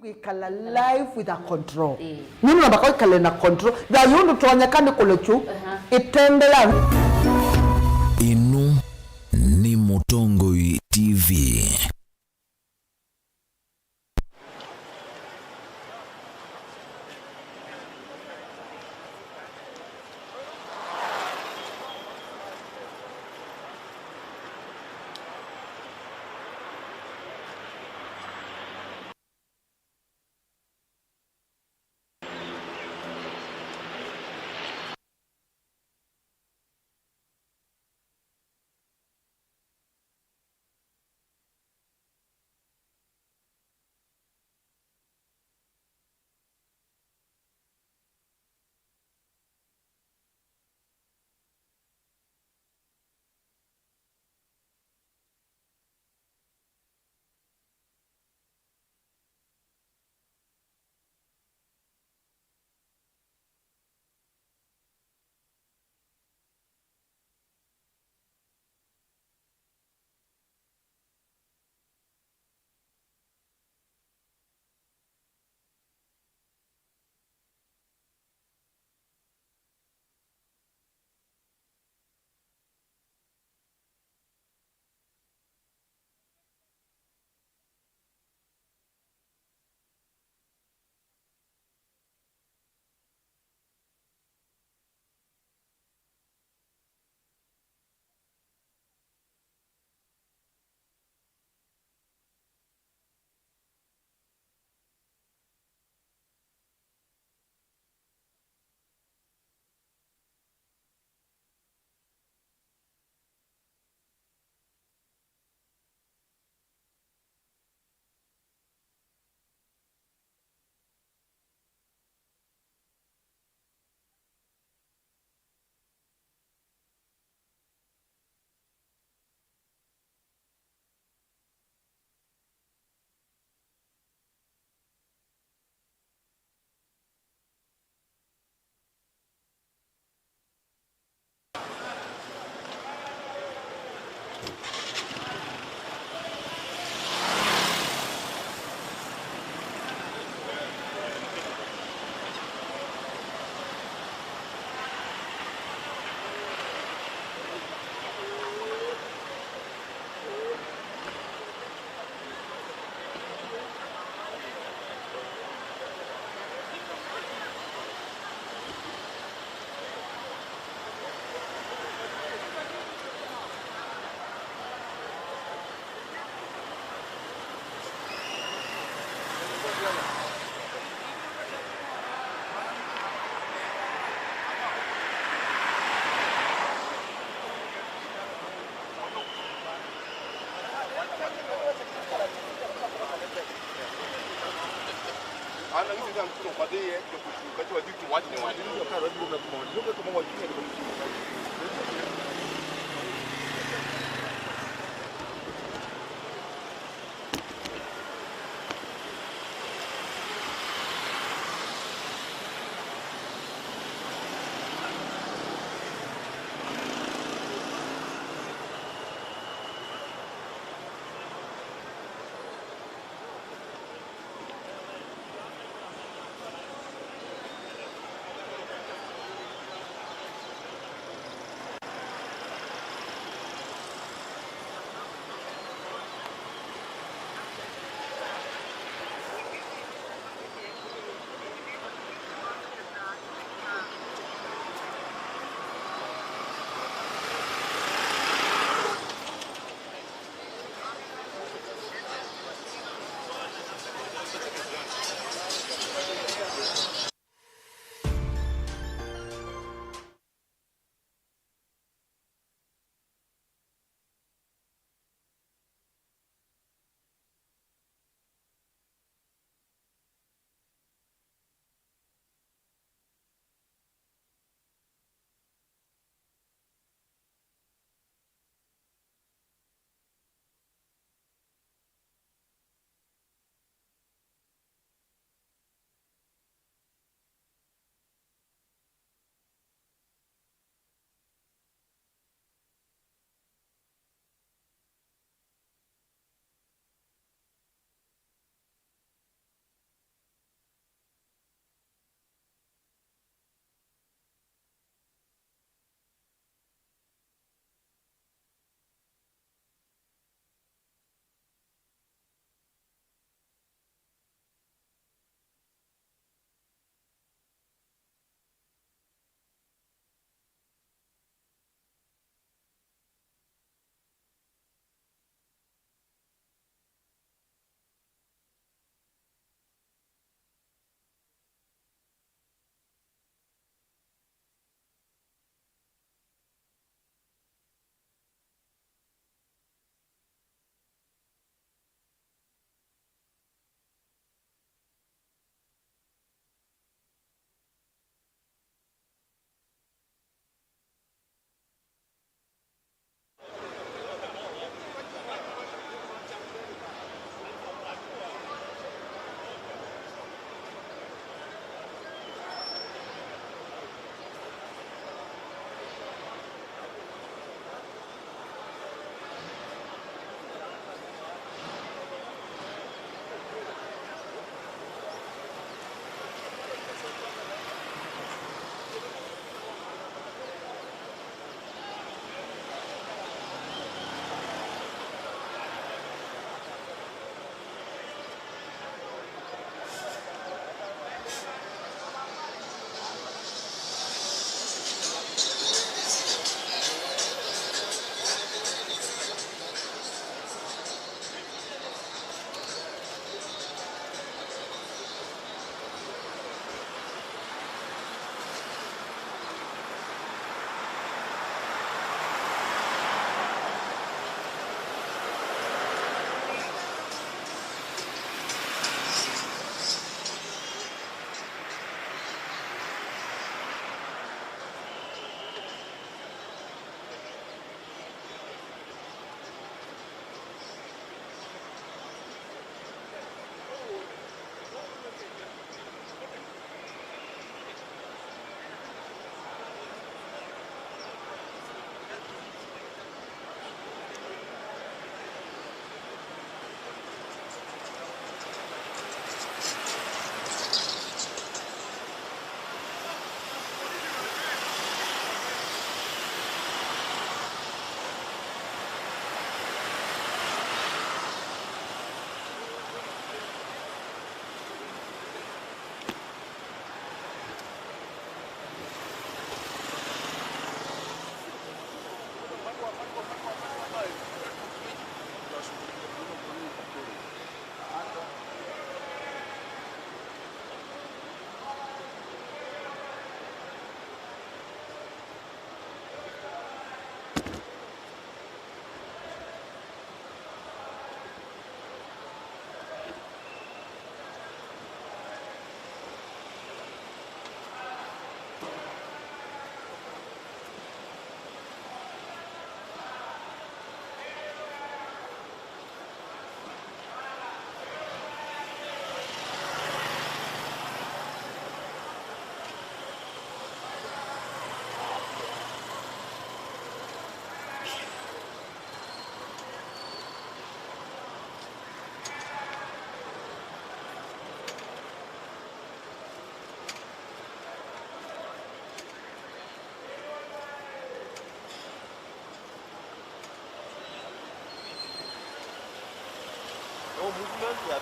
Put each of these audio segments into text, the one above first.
We kala life with a control. Nini nabako kala na control. Da yundu tuanyakani kulechu. Itendela. Inu ni Mutongoi TV.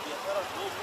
biashara ndogo.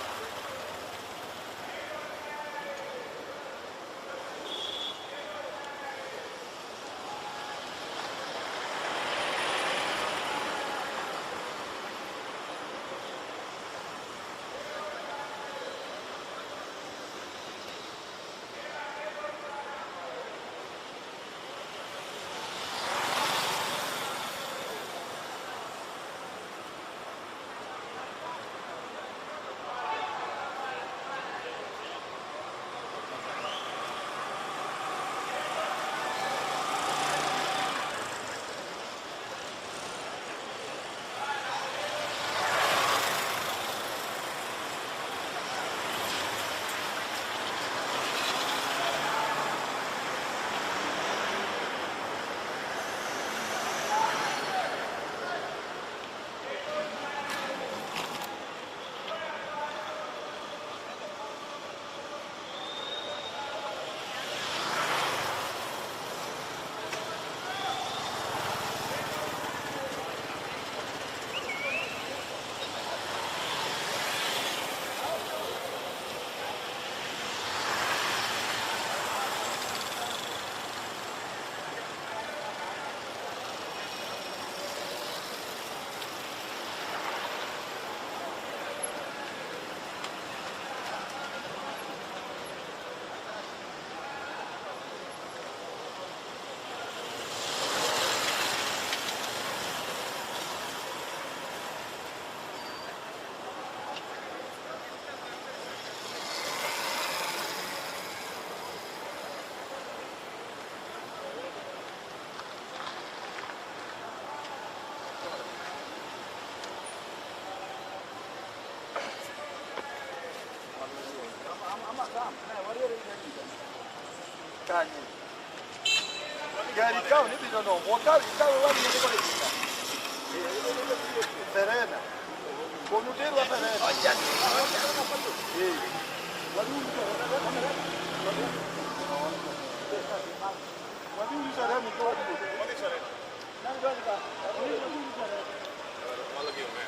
Gari kao ni binono, wakali kao wali ni kwa hiyo. Terena. Konuteru hapa na. Wadi sare mko wadi sare. Nani gani ka? Wadi sare. Wala kiyo me.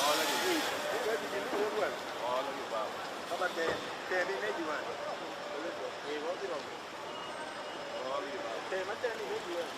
Wala kiyo. Wadi ni wewe. Wala kiyo ba. Kama te ni meji wana. Wadi ro. Wala kiyo. Te mate ni meji wana.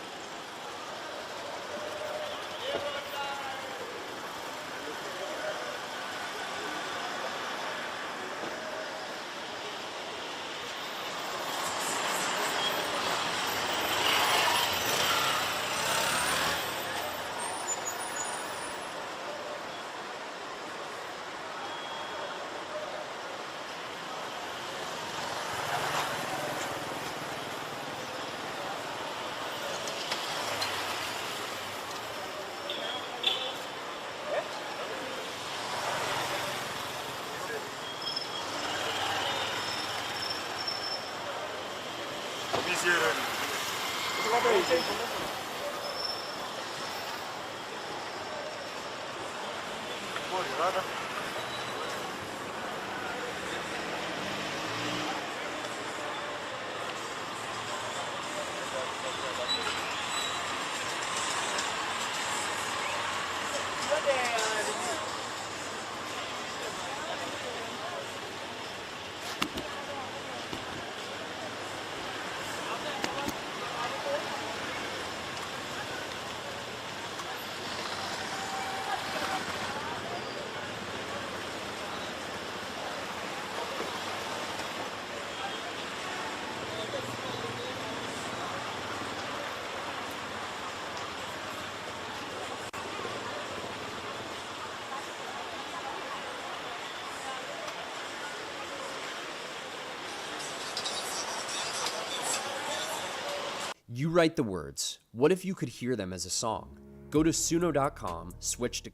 You write the words. What if you could hear them as a song? Go to Suno.com, switch to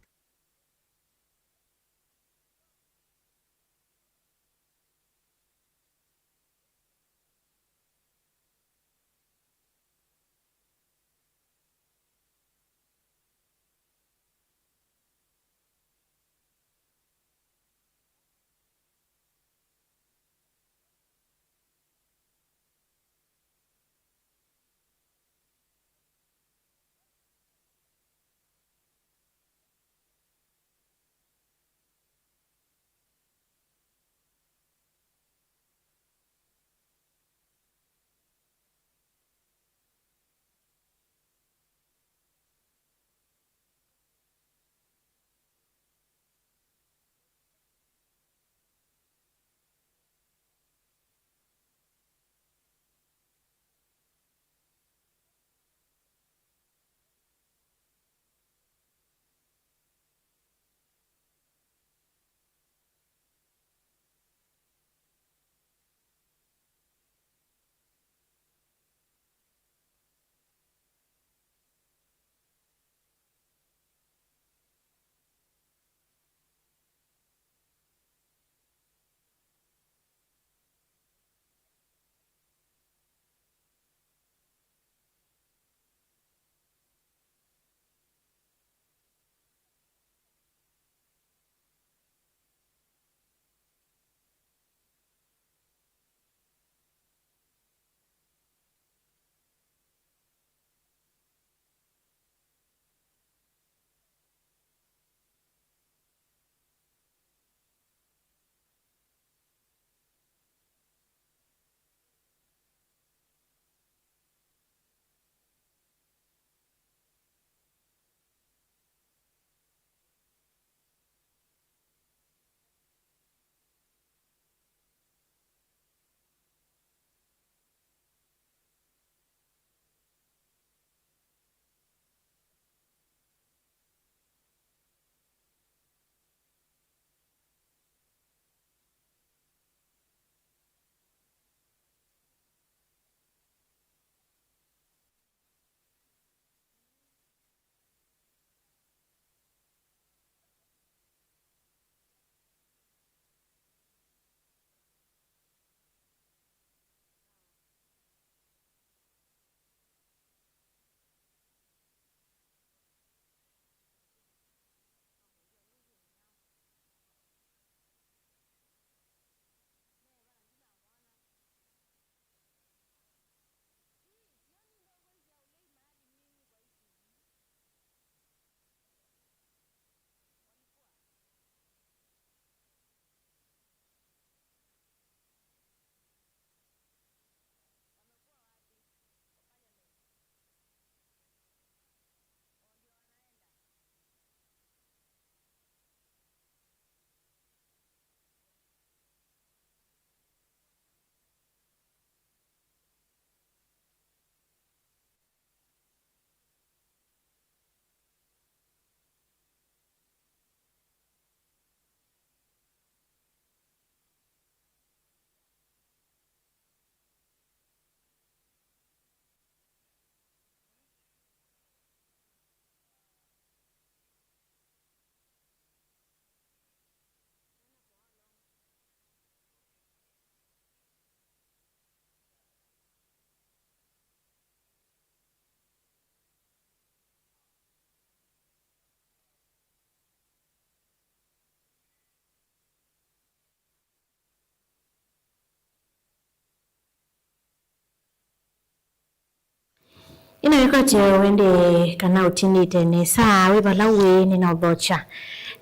Ina wikati wende kana utinite ne saa wibalawe ni na ubocha.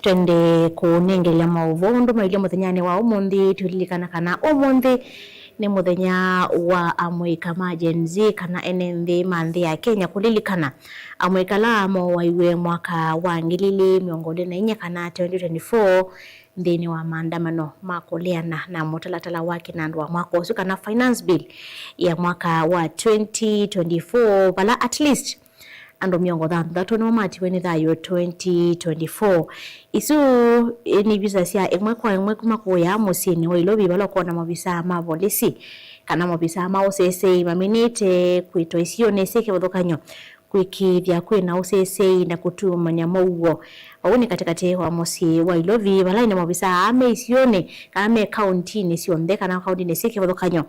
Twende kunengelea mauvondo mailio muthenyani wa umundi tulilikana kana umundi ni muthenya wa amwika majenzi kana enenthi manthi ya Kenya kulilikana amwikala mo waiwe mwaka wa ngilili miongole na inya kana 2024 ndini wa maandamano makuleana na mutalatala wake na ndu wa mwaka usu kana finance bill ya mwaka wa 2024 bala at least ando miongo thanthatu no mati weni thayo 2024 isu ni visa cia imwe kwa imwe kuma kuya musini wa ilobi balokona mabisa ma polisi kana mabisa ma OCC maminite kwito isio neseke bodhokanyo kwikithia kwina OCC na kutumanya mauo awone katikati wa musi wa ilobi balaine mabisa ame isione kana county ni sionde kana county neseke bodhokanyo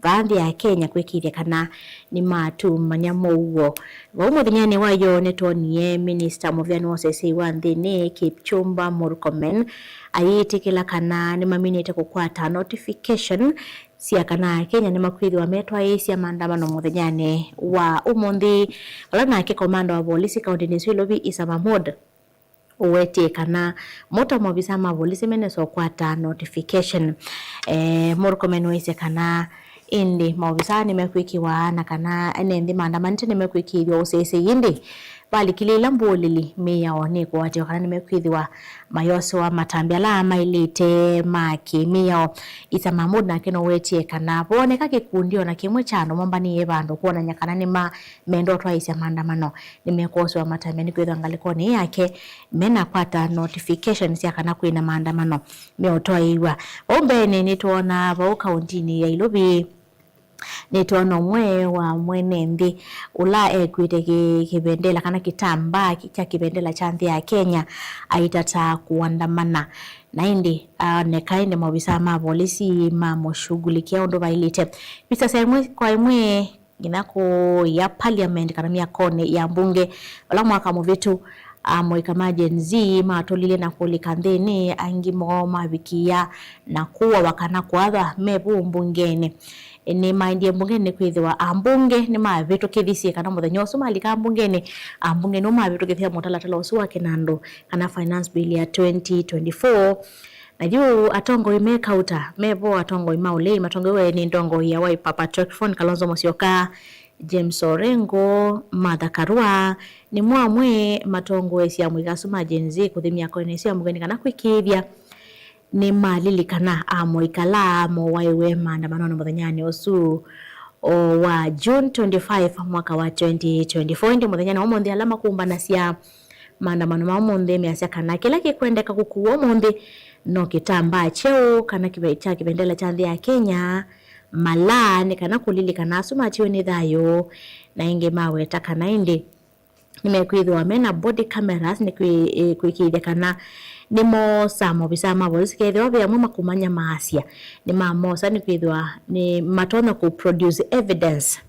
Bandi ya Kenya kwikithia kana ni matumanya mauo wa muthenyani wayo netonie minister muvyani wa OCC wa nthini Kipchumba Murkomen ayitikila kana ni maminite kukwata notification cia kana Kenya ni makwithwa wa metwa cia maandamano muthenyani wa umuthi wala nake komanda wa polisi kaunti ni Ilobi Isa Mahmud uwete kana mota mobisa ma polisi meneso kwata notification Murkomen wese kana indi maobisa nimekwikiwa na kana enendi maandamano nimekwikiwa OCC indi bali kilila mbolili miyao ni kwati kana nimekwiwa mayoso wa matambia la mailite maki miyao Isa Mahmud na kino wetie kana boneka kikundio na kimwe chano momba ni ebando kuona nyakana ni mendo twaisi ya maandamano nimekoso wa matambia ni kwitha ngalikoni yake mena kwata notification sia kana kwina maandamano meotoiwa ombene nituona ba kaunti ya Ilobi nituona mwe wa mwenendi ula ekwite kibendela kana kitamba cha kibendela cha nthi ya Kenya aitata kuandamana na indi nekainde mobisa ma polisi ma moshughulikia ndo bailite bisa semwe kwa imwe inako ya parliament kana miakone ya mbunge wala mwaka muvitu moika majenzi matolile na kulikanthini angimo mavikia na kuwa wakana kwatha mebu mbungene ni maindie mbungene kwithiwa ambunge ni mavitu kithisi kana muthenya usu malika ambungene no mavitu kithia mutalatala usu wake nando kana finance bill ya 2024 na juu atongo imekauta mebo atongo imaule matongo we ni ndongo ya Wiper Patrick Phone Kalonzo Musyoka James Orengo Martha Karua ni mwamwe matongo cia mwigasu majenzi kuthimia koine cia mugeni kana kwikithia ni malili kana amoikala mo waiwe maandamano na muthenyani usu wa June 25 mwaka wa 2024 ndi muthenyani wa monthi alama kumbana cia maandamano ma monthi meacia kana kila kikwendeka kukuwa monthi no kitamba cheo kana kibecha kibendela cha nthi ya Kenya malani kana kulili kana asuma chiwe ni thayo na inge mawe takana indi nimekwithwa mena body cameras ni kwikithia kana nimo samo bisama polisi kethiwa bya mwe makumanya maasia ni mamosa ni kwithwa ni matona ku produce evidence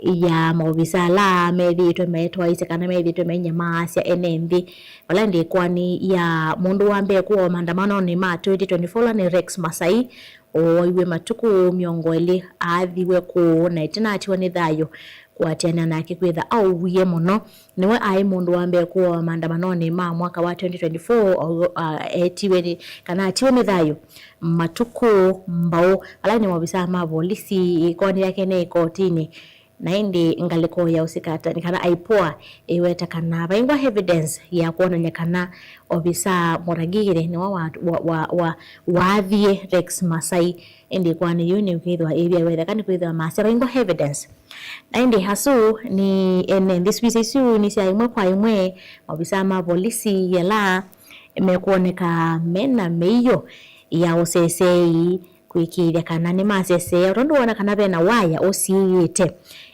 ya mobisa la medito metwa ise kana medito menya maasia enendi wala ndi kwani ya mundu wambe kuwa maandamano ni ma 2024 ni Rex Masai oiwe matuku miongoli athiwe ku na itinatiwa ni thayo kwatiana nake kwitha au wiye muno niwe ai mundu wambe kuwa maandamano ni ma mwaka wa 2024 etiwe kana atiwe ni thayo matuku mbao ala ni mobisa ma polisi kwani yake ne kotini na indi ngaliko ya usikata nikana aipoa iweta kana baingwa evidence ya kuona nyakana obisa moragire ni wathie Rex Masai indi kwani yuni kwithwa area wetha kana kwithwa masa baingwa evidence na indi hasu ni this piece isu ni cia imwe kwa imwe obisa ma polisi yala imekuoneka mena meiyo ya OCC kwikithia kana ni masese rondo wana kana bena waya osiite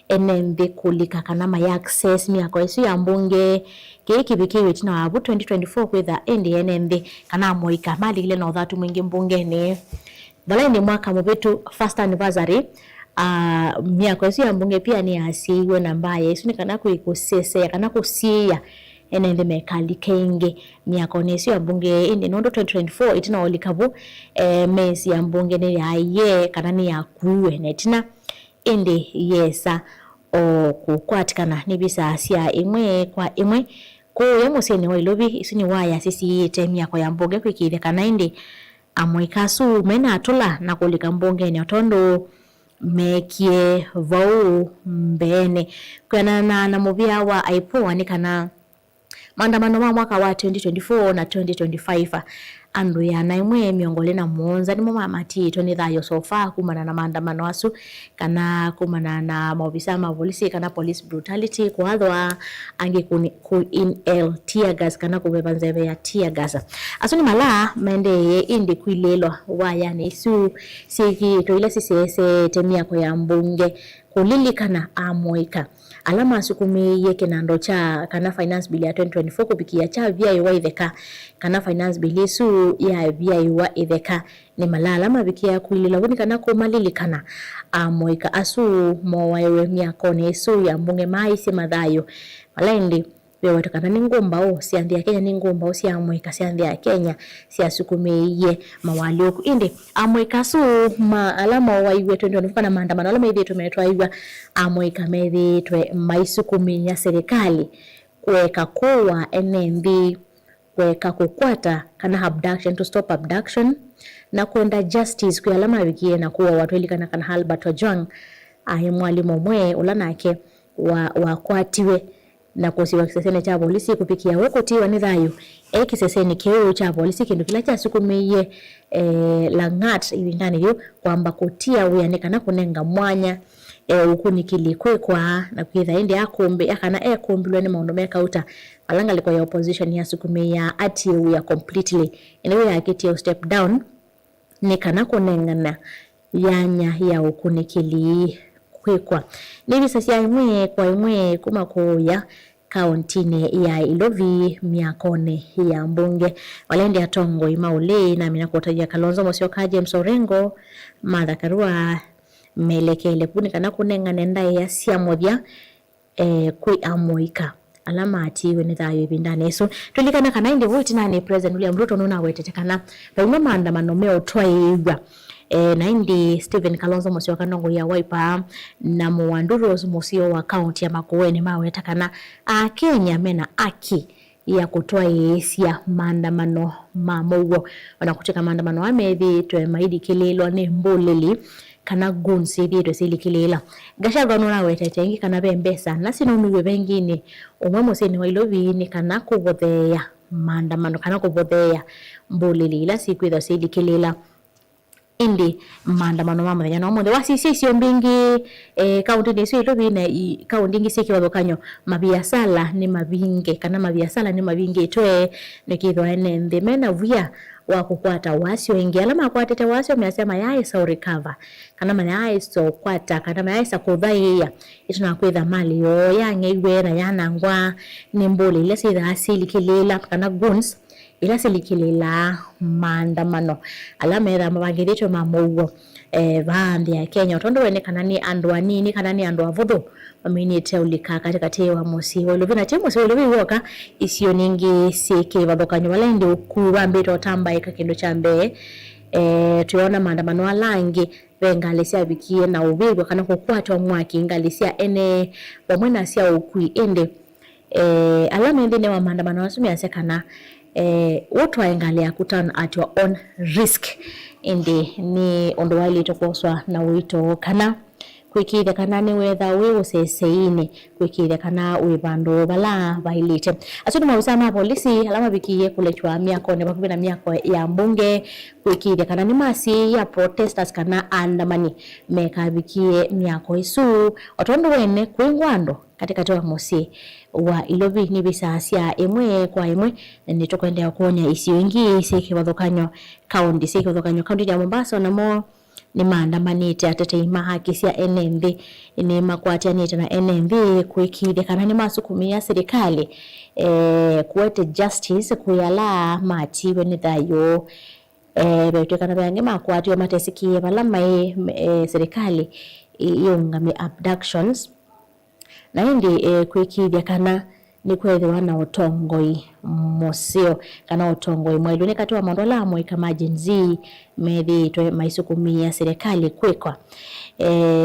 enembe kulika kana my access ni yako isu ya mbunge kiki bikiwe tina wabu 2024 kwitha endi enembe kana moika mali ile no thatu mwingi mbungene bala ni mwaka mubitu first anniversary miako isu ya mbunge pia ni asiwe na mbaye isu ni kana kuikusese kana kusia enende mekali kenge miako nesi ya mbunge indi nondo 2024 itina olikabu mesi ya mbunge ni ya ye kana ni ya kuwe netina indi yesa o kukwatikana ni bisasya imwe kwa imwe ko yamuseni wa ilobi isuni waya sisi temia kwa yambonge kwikire kana indi amwikasu mena atula na kulika mbonge ni otondo mekie vau mbene kwa na mubia wa aipoa ni kana maandamano wa mwaka wa 2024 na 2025 andu ya na imwe miongole na muonza ni mama tito ni thayo sofa kumana na maandamano asu kana kumana na maofisa ma polisi kana police brutality kwathwa ange ku in el tear gas kana kubeba nzeve ya tear gas asuni mala mende indi kwilelo waya ni su siki to ile sisi temia kwa ya mbunge kulilikana amoika alama asukumi yeke na ndocha kana finance bill ya 2024 kupikia cha VIY itheka kana finance bill su ya VIY itheka ni malala mabikia kuilila wuni kana kumalilikana amoika asu mowaewe miakone su ya mbunge maisi madhayo malaindi wewe tukana ningomba o siandhi ya Kenya ningomba o siamweka siandhi ya Kenya siasukumiye mawali oku indi amweka su ma alama waiwe 2024 kana maandamano alama idhi tumetwa iwa amweka methi twe maisukumi ya serikali kuweka kuwa NMB kuweka kukwata kana abduction to stop abduction na kuenda justice kwa alama wikie na kuwa watu ilikana kana Albert Ojwang mwalimu mwe ulanake wa kwatiwe na kusiwa kisesene cha polisi kupikia wekotiwa ni thayo kisesene keo cha polisi kindu kila cha sukumiye langat ibindani yo kwamba kutia uyanekana kunenga mwanya ukunikili kwekwa na kwitha indi akombe akana kombilwe ni maundu mekauta alanga liko ya opposition ya sukumia ati ya completely ene ya kiti step down ni kana kunengana yanya ya ukunikili kwekwa nibi sasa imwe kwa imwe kuma kuya kauntine ya Ilovi miakone ya mbunge walendi atongo imaule na mina kutajia Kalonzo Musyoka James Orengo Martha Karua melekele kuni kana kunenga nenda ya siamodia kui amoika alama atiwe ni thayo ibindane so tulikana kana indi vote nani president William Ruto nuna wetetekana pa maandamano meo twaigwa na indi Stephen Kalonzo Musyoka ndongo ya Wiper na Muwanduru Musyo wa county ya Makueni mawe takana Kenya mena aki ya kutoa yesia maandamano mamogo wanakucheka maandamano amethi twe maidi kililo ni mbulili kana gunsi biro sili kilela gashaga nona wetete ngi kana bembesa nasino miwe bengine umwe museni wa Ilovi ni kana kubotheya maandamano kana kubotheya mbulili ila siku ida sili kilela indi maandamano mama yana omonde wasisisio mbingi kaunti ni sio Ilovi na kaunti ngi siki wadokanyo mabiasala ni mabinge kana mabiasala ni mabinge twe nikitho ene ndemena via wa kukwata wasio ingi alama kwatete wasio miasema yae so recover kana mayae so kwata kana mayae sa kudhaiya ituna kwetha mali yo yange iwe na yanangwa nimbole ile sida asili kilela kana guns ila silikilela maandamano alama era mabagirecho mamugo vaandi ya Kenya otondo wene kanani andwa nini kanani andwa vodo aminite ulika katikati wa mosi Ilovi temo so Ilovi woka isio ningi sike badokanyo walendi ukuwa mbito tamba ikakindo chambe tuona maandamano alangi vengalisia bikie na ubigo kana kukwatwa mwaki ngalisia ene wamwena sia ukui ende alama ende ne wa maandamano asumi asekana watu waengalia kutana at your own risk indi ni ondo wali tokoswa na wito kana kwikire kana ni wetha wewe seseine kwikire kana wibando bala bailite asudi mausama polisi alama bikiye kulechwa miako ne bakubina miako ya mbunge kwikire kana ni masi ya protesters kana andamani meka bikiye miako isu otondo wene kwingwando katika wa mosi wa Ilovi ni bisasia emwe kwa emwe ni tokwenda kuonya isi wengi siki wadhokanyo county ya Mombasa na mo ni maandamanite atete ima haki sia NMB ni makwatianite na NMB kuikide kana ni masukumi ya serikali kuwete justice kuyala mati wene thayo beto kana bange makwati wa matesikie balama serikali yongame abductions na indi kuikide kana ni kwethwa na utongoi musio kana utongoi mwailu ni kati wa mondola mwe kama jenzi methi twe maisukumia serikali kwikwa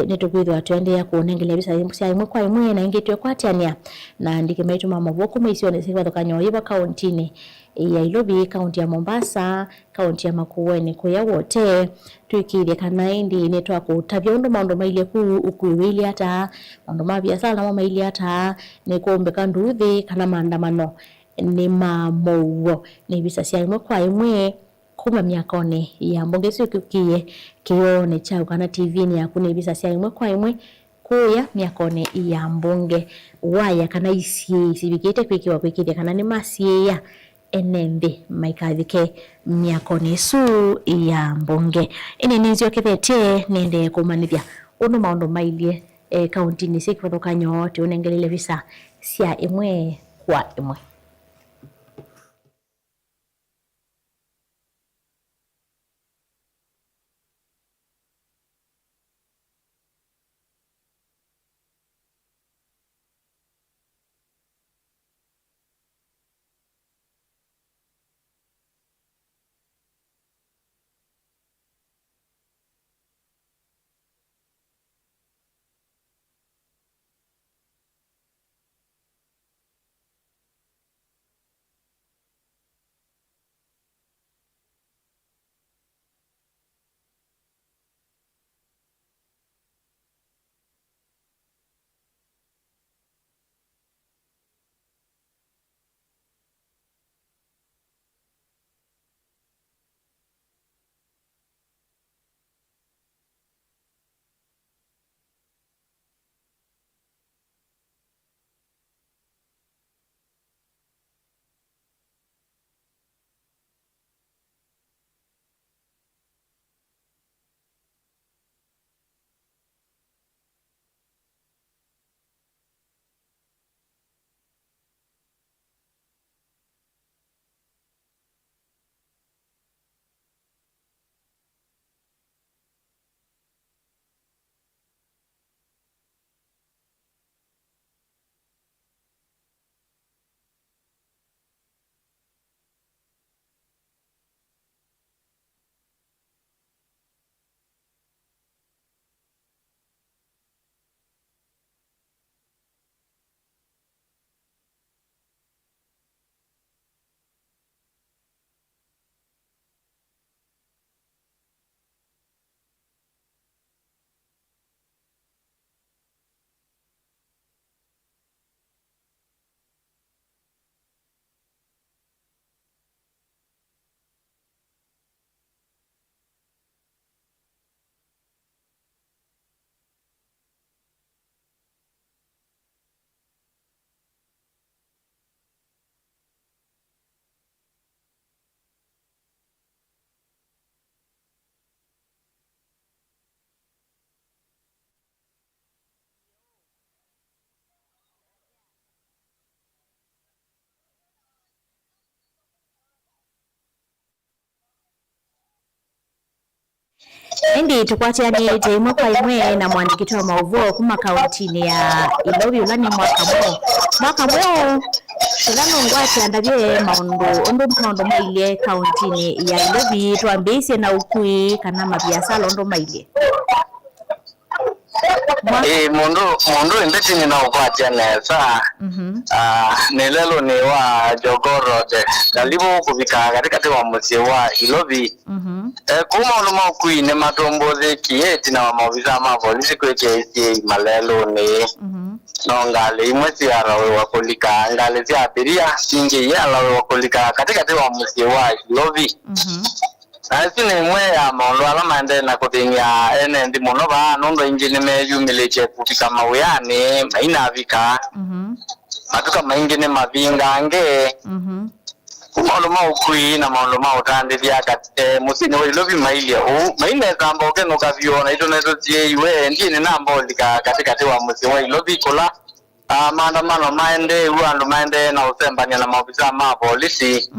nitukwithwa twendea kuonengelea bisa cia imwe kwa imwe na ingi twekwatiania na ndike maitu mavoku maisione sikwa thokanyo iba kauntini ya Ilobi, kaunti ya Mombasa, kaunti ya Makueni kuya wote tuikirie kana indi ni twa kutabia undu maundu maile ku ukuiwili hata maundu ma biashara na maile hata ni kuombeka nduthi kana maandamano ni mamowo ni bisa cia imwe kwa imwe kuma miakone ya mbonge siukikie kione chao kana TV ni yakune bisa cia imwe kwa imwe kuya miakone ya mbonge waya kana isi sibikite kwikiwa kwikiria kana ni masia enembe maikathike miakone su ya mbonge ene nizio kithete nende kumanithia uno maundu mailie kaunti ni sikwa nyote unengelele visa cia imwe kwa imwe. Endi tukwatiani imwe kwa imwe na mwandikiti wa mauvuo kuma kauntini ya Ilobi ulani mwaka mo shilano ngwati andavye maundu mailie kauntini ya Ilobi tuambise na ukui kana mabiasala ondo mailie mundu indeti nina upatia nesa nilelo ni wa Jogoro de kalibu kufika katika wa msi wa Ilobi kuma uluma ukui ni matomboze kieti na wa maofisa ma polisi kweke isi malelo ni nongali imwesi arawe wakulika ngali zi abiria singi ya alawe wakulika katika wa msi wa Ilobi Asi ni mwe ya maundu ala maende na kutinia ene ndi munoba nondo injini meju mileche kufika mawuyani maina avika matuka maingine mavinga nge maundu maukui na maundu mautandi vya musini wa Ilobi mailia maine zambo ke nuka viona ito neto tiye iwe ndini nambo lika katika wa musini wa Ilobi kula maandamano maende uandu maende na usembanya na maofisa ma polisi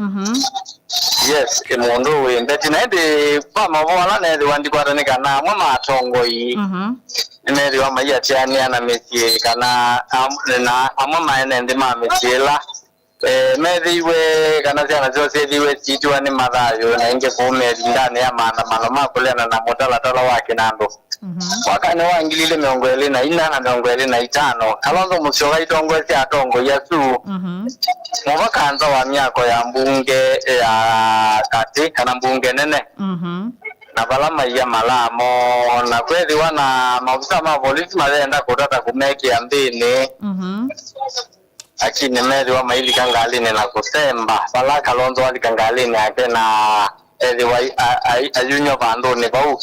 yes kemundu wimbe tinaende pa mabola ne wandi kwanika na mwa matongo yi meri wa maya tiani ana meti kana na amama ene ndima metila meri we kana tiana zose diwe titwa ni madhayo na inge kumeri ndani ya maandamano makulena na motala tala wake nando wakani wangilile miongo ile na ina na miongo ile na itano kalonzo musyoka itongo ya tongo yasu mwakanza wa myako ya mbunge ya kati kana mbunge nene na balama ya malamo na kweli wana maafisa ma polisi malenda kutata kumeki ya mbini akini meri wa maili kangalini na kusemba bala kalonzo wali kangalini ake na eliwa ayunyo bandoni bau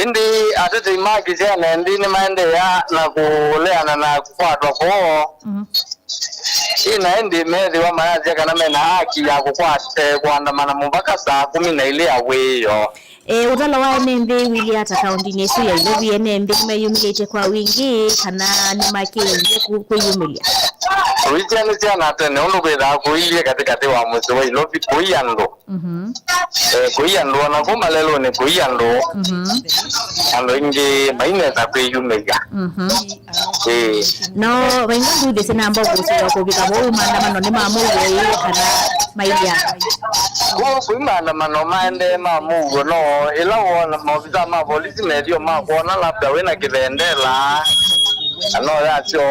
indi atete imaki jana ndini maende ya na kuleana na kufuatwa kwa ina indi meri wa mayazi kana mena haki ya kufuata kuandamana mpaka saa 10 na ile aweyo utala wa nembe wili ata kaunti nyesu ya ilobi ya nembe kumeyumilete kwa wingi kana ni makili kuyumilia Wichani chana tene unu kweda kuilie katikati wa musi wa ilobi kuyando kuyando na kuma lelo ni kuyando ando ingi maineza kuyumilia no wenga dude sina ambao kusiwa kubika bolu maandamano ni maamuzi kana mailia maandamano maende maamuzi no ila wana maafisa ma polisi medio ma kuona labda wena kivendela ano yacho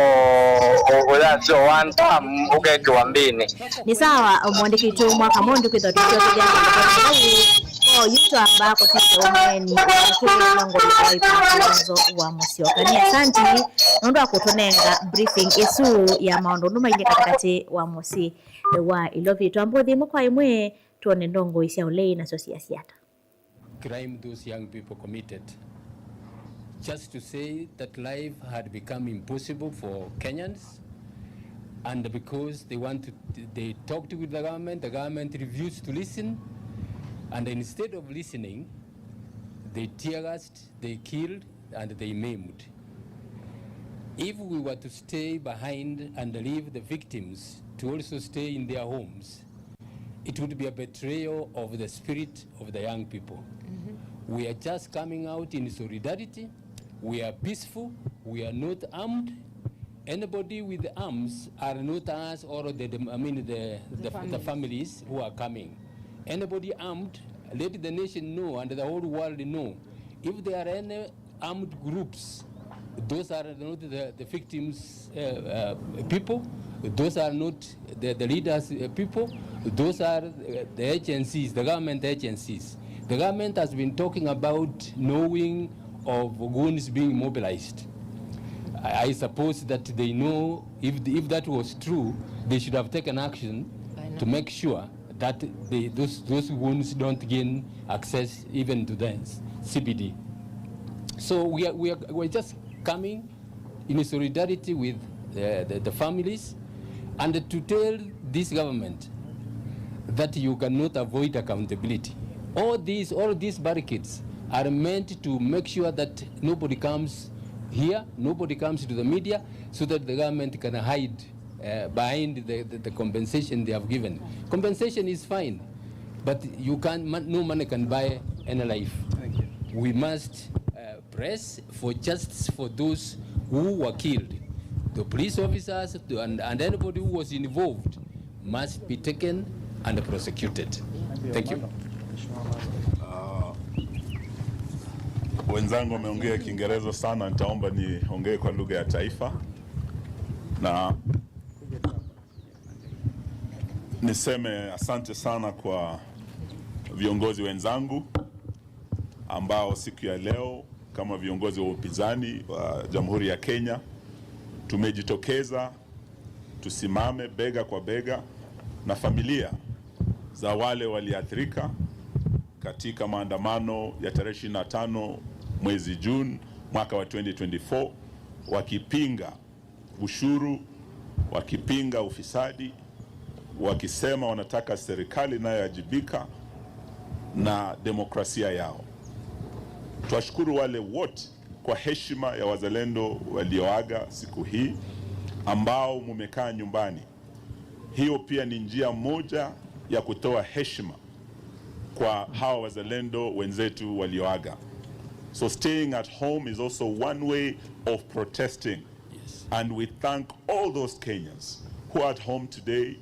one time ugeke wa mbini ni sawa mwandiki tu mwaka mondi kwithoto yuto ambako sisi omeni kulongo laipazo wa Musyoka ni asanti ndo akutonenga briefing isu ya maondo numa ile katikati wa musi wa ilovi twambothi mukwa imwe tuone ndongo isia ulei na sociasiata crime those young people committed. Just to say that life had become impossible for Kenyans, and because they talked with the government refused to listen, and instead of listening, they tear-gassed, they killed, and they maimed. If we were to stay behind and leave the victims to also stay in their homes, it would be a betrayal of the spirit of the young people. We are just coming out in solidarity. We are peaceful. We are not armed. Anybody with arms are not us or the families who are coming. Anybody armed, let the nation know and the whole world know. If there are any armed groups, those are not the victims' people. Those are not the leaders' people. Those are the agencies, the government agencies. The government has been talking about knowing of goons being mobilized. I suppose that they know if that was true, they should have taken action to make sure that those goons don't gain access even to the CBD. So we're just coming in solidarity with the families and to tell this government that you cannot avoid accountability. All these barricades are meant to make sure that nobody comes here, nobody comes to the media, so that the government can hide behind the compensation they have given. Compensation is fine, but no money can buy any life. Thank you. We must press for justice for those who were killed. The police officers and anybody who was involved must be taken and prosecuted. Thank you. Wenzangu wameongea Kiingereza sana, nitaomba niongee kwa lugha ya taifa. Na niseme asante sana kwa viongozi wenzangu ambao siku ya leo kama viongozi wa upinzani wa Jamhuri ya Kenya tumejitokeza tusimame bega kwa bega na familia za wale waliathirika katika maandamano ya tarehe 25 mwezi Juni mwaka wa 2024 wakipinga ushuru, wakipinga ufisadi, wakisema wanataka serikali inayoajibika na demokrasia yao. Tuwashukuru wale wote kwa heshima ya wazalendo walioaga siku hii ambao mumekaa nyumbani. Hiyo pia ni njia moja ya kutoa heshima kwa hawa wazalendo wenzetu walioaga. So staying at home is also one way of protesting. Yes. And we thank all those Kenyans who are at home today,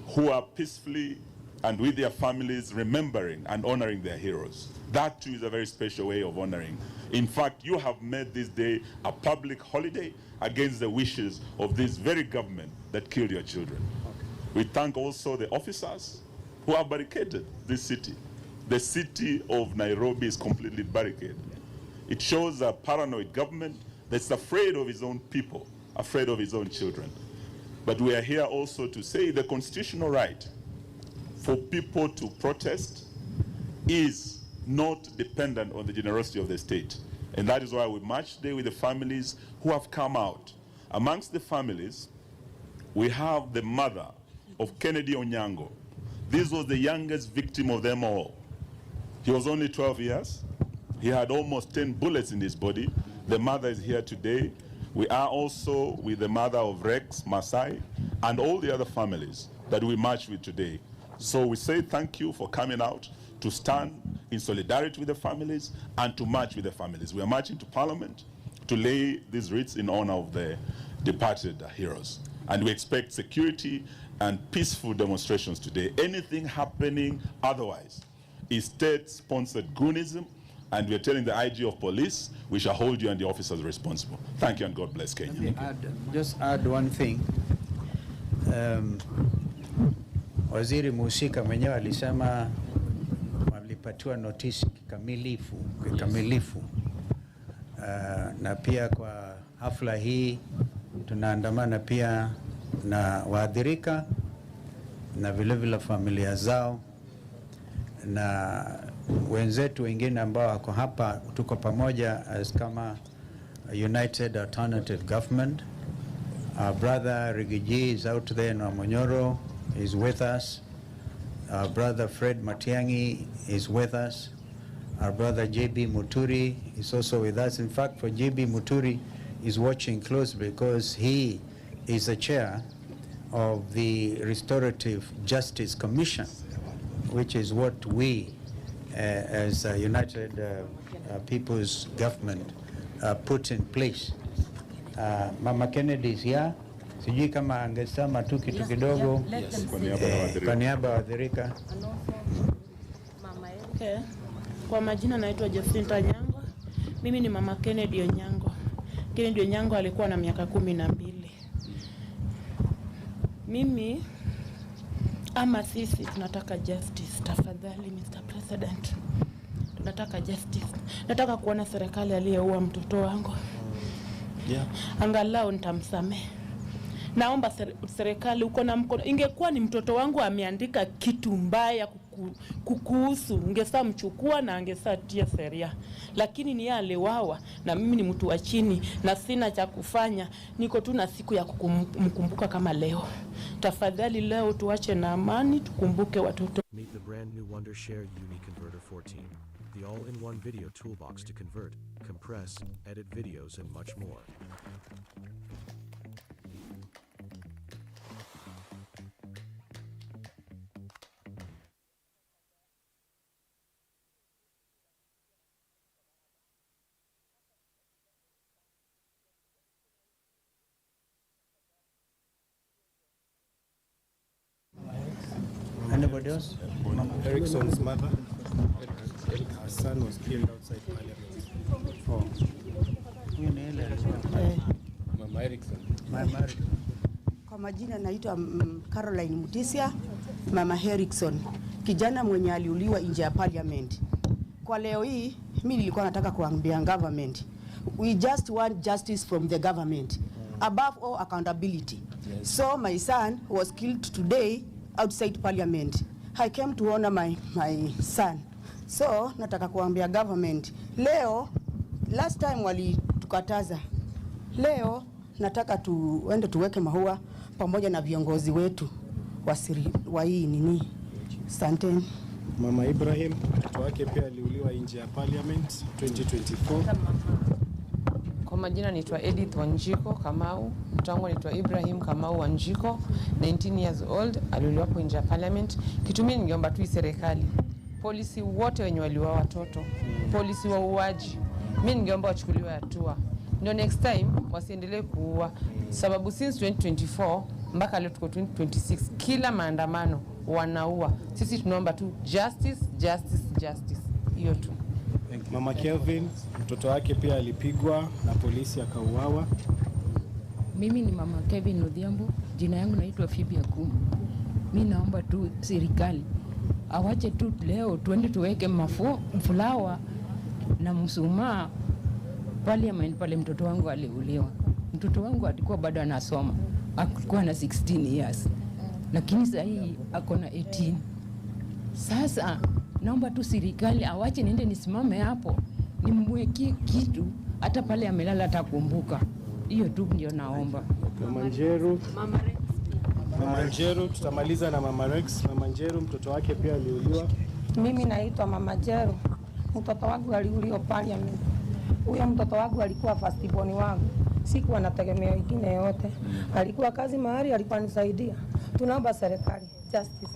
who are peacefully and with their families remembering and honoring their heroes. That too is a very special way of honoring. In fact, you have made this day a public holiday against the wishes of this very government that killed your children. Okay. We thank also the officers who have barricaded this city. The city of Nairobi is completely barricaded. It shows a paranoid government that's afraid of its own people, afraid of its own children. But we are here also to say the constitutional right for people to protest is not dependent on the generosity of the state. And that is why we march today with the families who have come out. Amongst the families, we have the mother of Kennedy Onyango. This was the youngest victim of them all. He was only 12 years. He had almost 10 bullets in his body. The mother is here today. We are also with the mother of Rex Masai and all the other families that we march with today. So we say thank you for coming out to stand in solidarity with the families and to march with the families. We are marching to Parliament to lay these wreaths in honor of the departed heroes. And we expect security and peaceful demonstrations today. Anything happening otherwise is state-sponsored goonism, and we are telling the IG of police, we shall hold you and the officers responsible. Thank you and God bless Kenya. Just add one thing. Waziri Musika mwenyewe alisema walipatiwa notice kikamilifu. Na pia kwa hafla hii tunaandamana pia na waathirika na vile familia zao na wenzetu wengine ambao wako hapa. Tuko pamoja as kama United Alternative Government. Our brother Rigiji is out there in Amonyoro, is with us. Our brother Fred Matiangi is with us. Our brother JB Muturi is also with us. In fact, for JB Muturi is watching closely because he is the chair of the Restorative Justice Commission, which is what we as a United People's Government put in place. Mama Kennedy is here. Sijui kama angesema tu kitu kidogo kwa niaba ya waathirika. Okay. Kwa majina naitwa Jacinta Nyango. Mimi ni Mama Kennedy Onyango. Kennedy Onyango alikuwa na miaka 12. Mimi ama sisi tunataka justice, tafadhali Mr. President. Tunataka justice. Nataka kuona serikali aliyeua mtoto wangu. Yeah. Angalau nitamsamehe. Naomba serikali uko na mkono. Ingekuwa ni mtoto wangu ameandika kitu mbaya kukuhusu, ungesaa mchukua na angesaa tia sheria. Lakini ni yale wawa na mimi ni mtu wa chini na sina cha kufanya. Niko tu na siku ya kumkumbuka kama leo. Tafadhali leo tuache na amani, tukumbuke watoto. Meet the brand new Wondershare UniConverter 14. The all-in-one video toolbox to convert, compress, edit videos and much more. Anybody else? Erickson's mother. Her son was killed outside Parliament. Oh. Mama Erickson. Kwa majina naitwa Caroline Mutisia, Mama Erickson, kijana mwenye aliuliwa nje ya Parliament. Kwa leo hii mimi nilikuwa nataka kuambia government, we just want justice from the government, above all accountability. Yes. So my son was killed today outside Parliament. I came to honor my son. So nataka kuambia government, leo last time walitukataza, leo nataka tuende tuweke maua pamoja na viongozi wetu wa hii nini. Asanteni. Mama Ibrahim, mtoto wake pia aliuliwa nje ya Parliament 2024. Kwa majina naitwa Edith Wanjiko Kamau, mtoto wangu anaitwa Ibrahim Kamau Wanjiko, 19 years old, aliuliwa nje ya Parliament. Kitu mimi ningeomba tu serikali polisi wote wenye waliua watoto, polisi wa uaji, mimi ningeomba wachukuliwe hatua. Ndio next time wasiendelee kuua, sababu since 2024 mpaka leo tuko 2026 kila maandamano wanaua. Sisi tunaomba tu justice, justice, justice. Hiyo tu. Mama Kelvin, mtoto wake pia alipigwa na polisi akauawa. Mimi ni Mama Kevin Odhiambo, jina yangu naitwa Phoebe Akumu. Mimi naomba tu serikali awache tu leo tuende tuweke mfulawa na msumaa parliament pale mtoto wangu aliuliwa. Mtoto wangu alikuwa bado anasoma, alikuwa na 16 years. Lakini sasa hii ako na 18. Sasa naomba tu serikali awache niende nisimame hapo nimweke kitu hata pale amelala atakumbuka. Hiyo tu ndio naomba. Mama Njeru. Mama Njeru, tutamaliza na Mama Rex. Mama Njeru, mtoto wake pia aliuliwa. Mimi naitwa Mama Njeru. Mtoto wangu aliuliwa parliament. Huyo mtoto wangu alikuwa first born wangu. Sikuwa nategemea wengine yote. Alikuwa kazi mahali, alikuwa nisaidia. Tunaomba serikali justice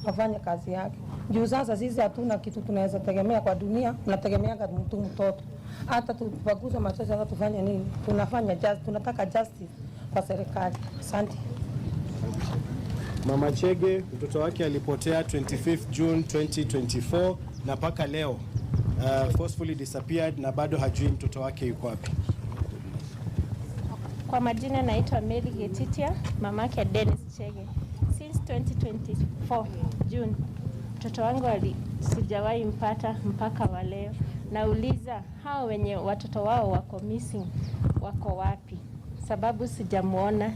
wafanye kazi yake. Juu sasa sisi hatuna kitu tunaweza tegemea kwa dunia, tunategemea mtu mtoto. Hata tupaguze machozi hata tufanye nini? Tunataka justice kwa serikali. Asante. Mama Chege, mtoto wake alipotea 25th June 2024 na paka leo forcefully disappeared na bado hajui mtoto wake yuko wapi. Kwa majina naitwa Mary Getitia, mamake Dennis Chege. Since 2024 June, mtoto wangu sijawahi mpata mpaka wa leo. Nauliza hao wenye watoto wao wako missing wako wapi? Sababu sijamuona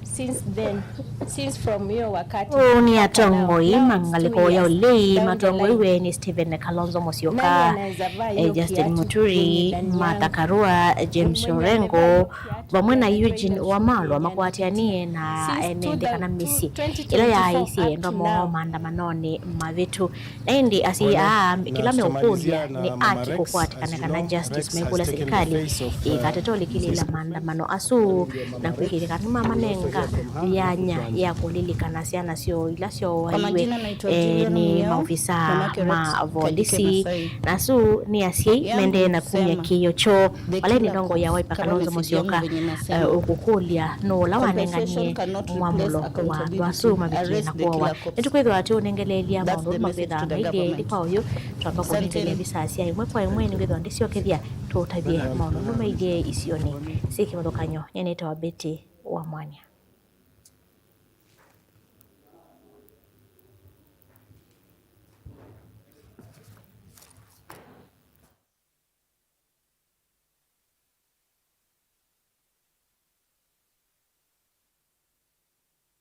since from hiyo wakati. Ni atongoi mangaliko ya ulei matongoi we ni Stephen Kalonzo Musyoka, Justin Muturi, Martha Karua, James Orengo bamwe na Eugene Wamalwa makwatianie na enendekana misi ila ya isi ndo mo maandamanoni mavitu endi asi kila meokulia ni aki kukwatikana kana justice mekula serikali ikatetoli kilila maandamano asu na kuhirika ni mama nenga yanya ya kulilika siana sio ila sio waiwe ni maofisa mavodisi nasu ni asi mende na kumya kiyocho wale ni ndongo ya Wiper Kalonzo Musyoka ukukulia no lawanenganie mwamulo wa wasu mabiki na kuwa nitukwetho ati unengelelia maundu mabitha maide ilikuwa uyu twamba kunengelea bisasi imwe kwa imwe ni gwetho ndisio kethia tutabie maundu maide isioni siki muthukanyo nyeneta wa Betty wa Mwanya.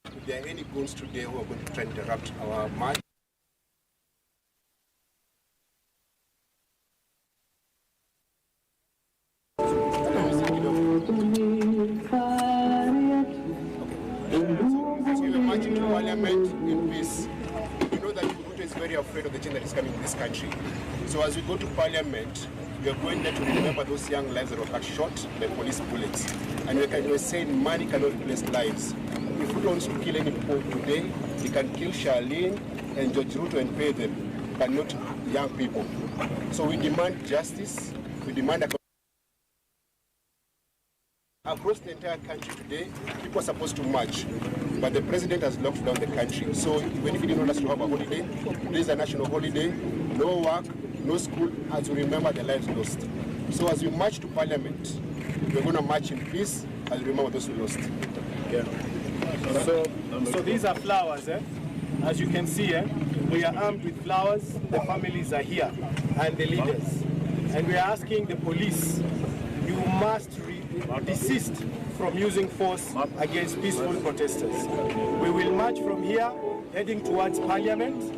If there are any goons today who are going to try and interrupt our march, Parliament in peace. You know that Ruto is very afraid of the change that is coming in this country. So as we go to Parliament, we are going there to remember those young lives that were cut short by police bullets. And we're saying money cannot replace lives. If Ruto wants to kill any people today, he can kill Charlene and George Ruto and pay them, but not young people. So we demand justice, we demand across the entire country today, people are supposed to march, but the president has locked down the country. So even if he didn't want us to have a holiday, today is a national holiday, no work, no school, as we remember the lives lost. So as we march to Parliament, we're going to march in peace as we remember those who lost. Yeah. So these are flowers, eh? As you can see, we are armed with flowers, the families are here, and the leaders. And we are asking the police, you must desist from using force against peaceful protesters. We will march from here, heading towards Parliament.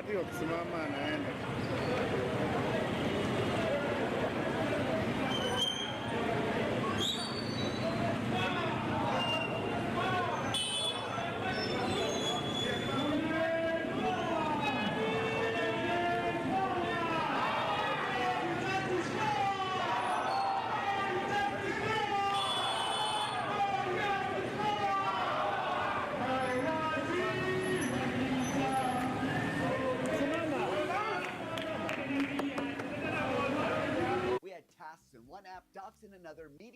baadhi wakisimama anaenda. We had tasks in one app, docs in another, meetings